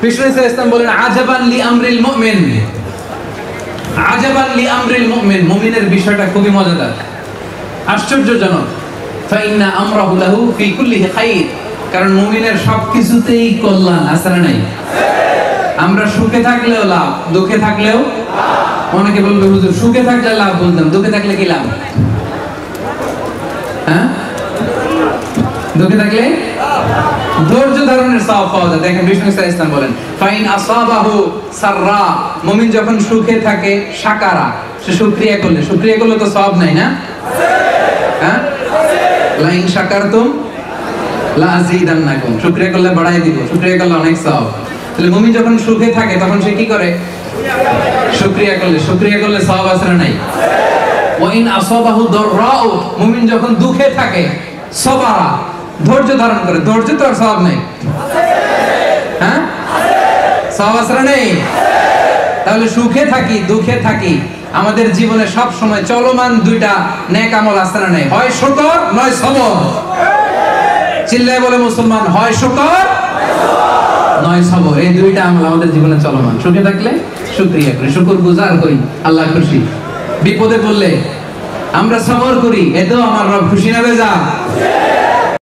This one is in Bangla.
বিষ্ণু ইসলাম বলেন আজাবান লি আমরিল মুমিন, আজাবান লি আমরিল মুমিন, মুমিনের বিষয়টা খুবই মজাদার, আশ্চর্যজনক। ফাইন্না আমরাহু লাহু ফি কুল্লিহি খাইর, কারণ মুমিনের সবকিছুতেই কল্যাণ আছে না নাই? আমরা সুখে থাকলেও লাভ, দুঃখে থাকলেও লাভ। অনেকে বলবে হুজুর সুখে থাকলে লাভ বলতাম, দুঃখে থাকলে কি লাভ? হ্যাঁ, দুঃখে থাকলে ধৈর্য ধারণের সওয়াব পাওয়া যায়। দেখেন বিষ্ণু ইসলাম বলেন ফাইন আসাবাহু সাররা, মুমিন যখন সুখে থাকে শাকারা, সে শুকরিয়া করলে তো সওয়াব নাই না? হ্যাঁ, লাইন শাকারতুম লা আযীদান্নাকুম, শুকরিয়া করলে বাড়াই দিব, শুকরিয়া করলে অনেক সওয়াব। তাহলে মুমিন যখন সুখে থাকে তখন সে কি করে? শুকরিয়া করলে সওয়াব আছে না নাই? ওয়া ইন আসাবাহু দাররাউ, মুমিন যখন দুঃখে থাকে সবারা, ধৈর্য ধারণ করে, ধৈর্য তো আর সওয়াব নাই? হ্যাঁ, সওয়াব আছে না নাই? তাহলে সুখে থাকি দুঃখে থাকি, আমাদের জীবনে সব সময় চলমান দুইটা নেক আমল আছে না নাই? হয় শুকর নয় সবর। চিল্লায় বলে মুসলমান, হয় শুকর নয় সবর, এই দুইটা আমল আমাদের জীবনে চলমান। সুখে থাকলে শুকরিয়া করি, শুকরগুজার হই, আল্লাহ খুশি। বিপদে পড়লে আমরা সবর করি, এতেও আমার রব খুশি না বেজা?